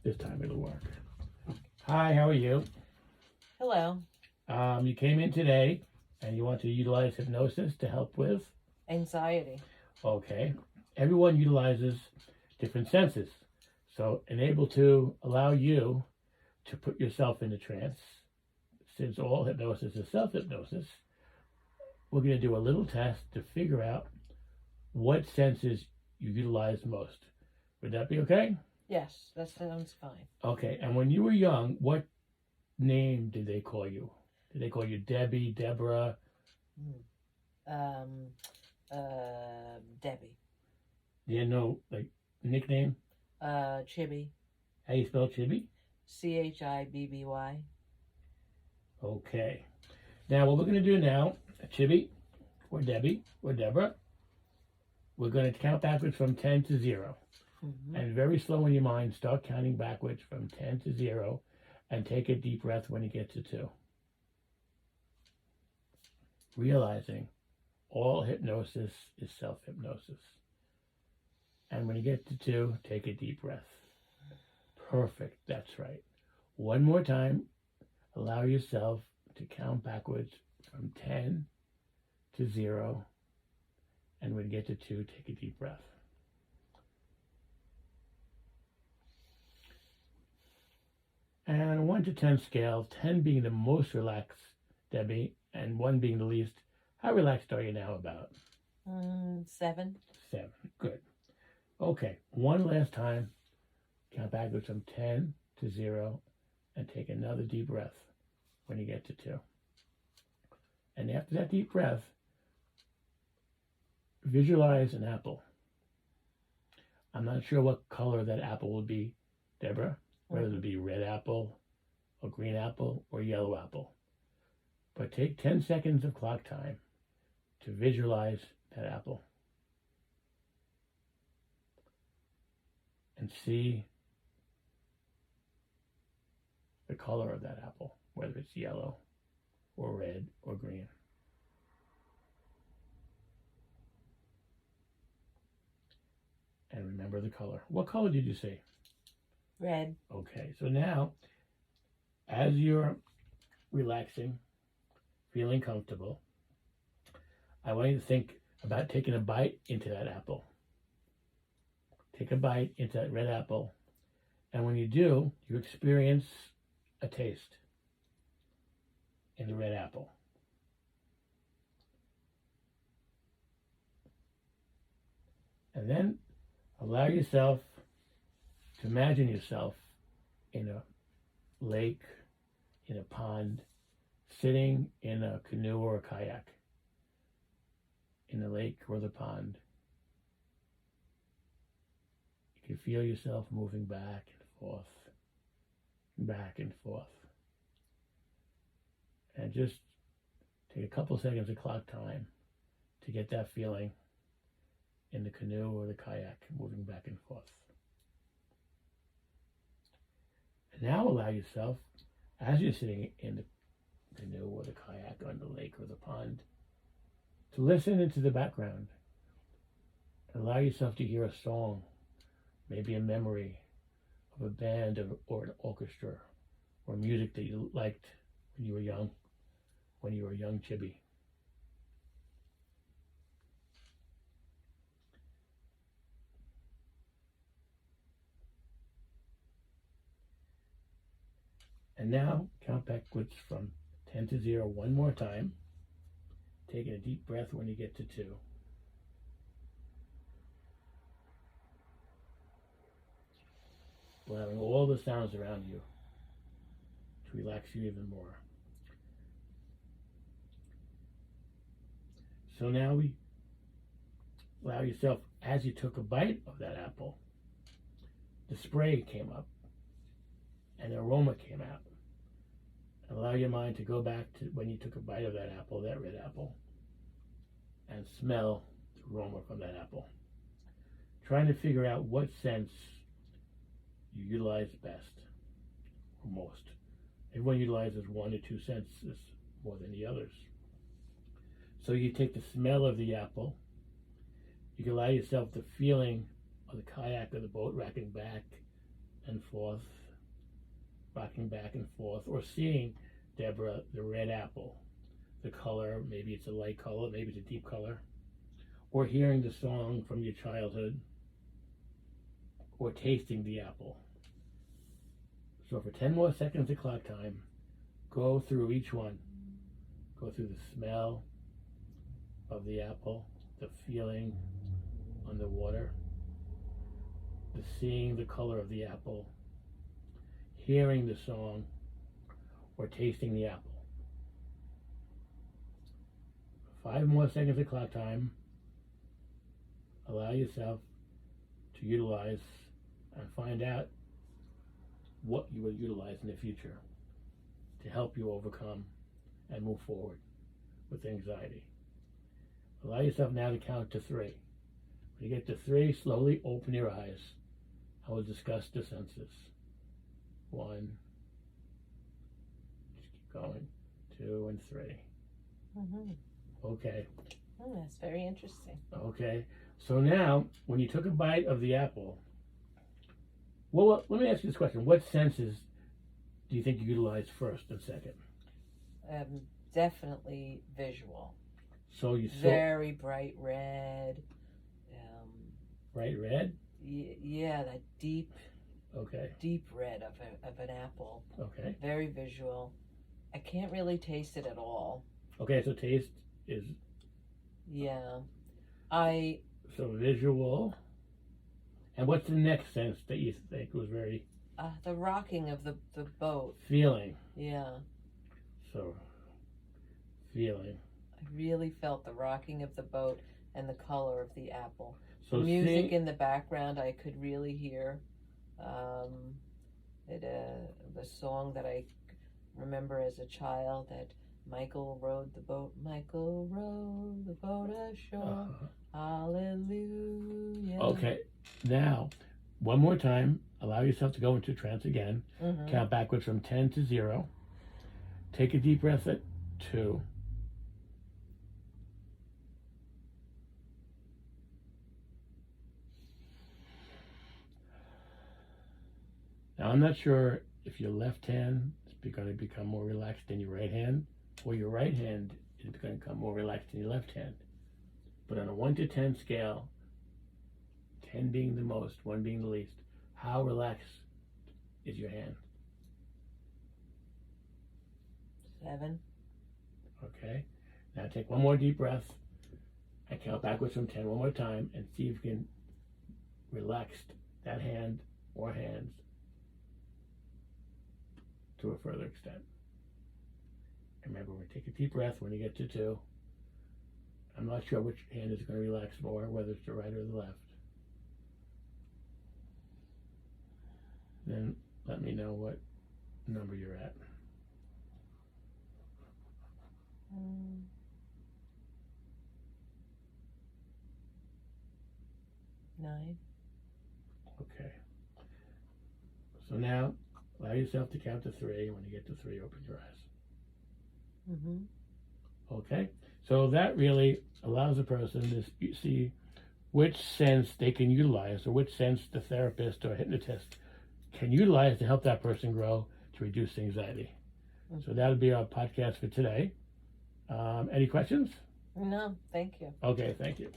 This time it'll work. Hi, how are you? Hello. You came in today and you want to utilize hypnosis to help with? Anxiety. Okay. Everyone utilizes different senses. So, enable to allow you to put yourself in a trance. Since all hypnosis is self hypnosis, we're going to do a little test to figure out what senses you utilize most. Would that be okay? Yes, that sounds fine. Okay. And when you were young, what name did they call you? Did they call you Debbie, Deborah? Um, Debbie. Do you know, like, nickname? Chibi. How you spell Chibi? Chibby. Okay. Now, what we're going to do now, Chibi, or Debbie, or Deborah, we're going to count backwards from 10 to 0. Mm-hmm. And very slow in your mind, start counting backwards from 10 to 0 and take a deep breath when you get to 2. Realizing all hypnosis is self-hypnosis. And when you get to 2, take a deep breath. Perfect, that's right. One more time, allow yourself to count backwards from 10 to 0. And when you get to 2, take a deep breath. And on a 1 to 10 scale, 10 being the most relaxed, Debbie, and 1 being the least, how relaxed are you now about? 7. 7. Good. Okay, one last time. Count backwards from 10 to 0 and take another deep breath when you get to 2. And after that deep breath, visualize an apple. I'm not sure what color that apple would be, Deborah, whether it would be red apple or green apple or yellow apple. But take 10 seconds of clock time to visualize that apple and see the color of that apple, whether it's yellow or red or green. And remember the color. What color did you see? Red. Okay, so now, as you're relaxing, feeling comfortable, I want you to think about taking a bite into that apple. Take a bite into that red apple, and when you do, you experience a taste in the red apple. And then allow yourself to imagine yourself in a lake, in a pond, sitting in a canoe or a kayak, in the lake or the pond. You can feel yourself moving back and forth, back and forth. And just take a couple seconds of clock time to get that feeling in the canoe or the kayak, moving back and forth. And now allow yourself, as you're sitting in the canoe or the kayak on the lake or the pond, to listen into the background. Allow yourself to hear a song, maybe a memory of a band or an orchestra or music that you liked when you were young, when you were a young chibi. And now count backwards from 10 to 0 one more time, taking a deep breath when you get to 2. Allowing all the sounds around you to relax you even more. So now we allow yourself, as you took a bite of that apple, the spray came up and the aroma came out. Allow your mind to go back to when you took a bite of that apple, that red apple, and smell the aroma from that apple. Trying to figure out what sense you utilize best or most. Everyone utilizes 1 or 2 senses more than the others. So you take the smell of the apple, you can allow yourself the feeling of the kayak or the boat rocking back and forth, rocking back and forth, or seeing, Deborah, the red apple, the color, maybe it's a light color, maybe it's a deep color, or hearing the song from your childhood, or tasting the apple. So for 10 more seconds of clock time, go through each one. Go through the smell of the apple, the feeling on the water, the seeing the color of the apple, hearing the song, or tasting the apple. 5 more seconds of clock time. Allow yourself to utilize and find out what you will utilize in the future to help you overcome and move forward with anxiety. Allow yourself now to count to 3. When you get to 3, slowly open your eyes. I will discuss the senses. 1, just keep going, 2 and 3. Okay. Oh, that's very interesting. Okay. So now, when you took a bite of the apple, well, let me ask you this question. What senses do you think you utilized first and second? Definitely visual. So you saw Very bright red. bright red? Yeah, that deep Okay. red of an apple. Okay. Very visual. I can't really taste it at all. Okay, so taste is Yeah. so visual. And what's the next sense that you think was very The rocking of the boat. feeling? Yeah. So feeling. I really felt the rocking of the boat and the color of the apple. So Music seeing, in the background I could really hear. The song that I remember as a child, that Michael rowed the boat. Michael rowed the boat ashore. Hallelujah. okay. Now, one more time, allow yourself to go into trance again. Count backwards from 10 to 0. Take a deep breath at 2. Now, I'm not sure if your left hand is going to become more relaxed than your right hand, or your right hand is going to become more relaxed than your left hand. But on a 1 to 10 scale, 10 being the most, 1 being the least, how relaxed is your hand? 7. Okay. Now take one more deep breath and count backwards from 10 one more time and see if you can relax that hand or hands to a further extent. Remember, we take a deep breath when you get to 2. I'm not sure which hand is going to relax more, whether it's the right or the left. Then let me know what number you're at. 9. Okay. So now, allow yourself to count to 3. When you get to 3, open your eyes. Okay? So that really allows a person to see which sense they can utilize, or which sense the therapist or hypnotist can utilize to help that person grow to reduce anxiety. So that'll be our podcast for today. Any questions? No, thank you. Okay, thank you.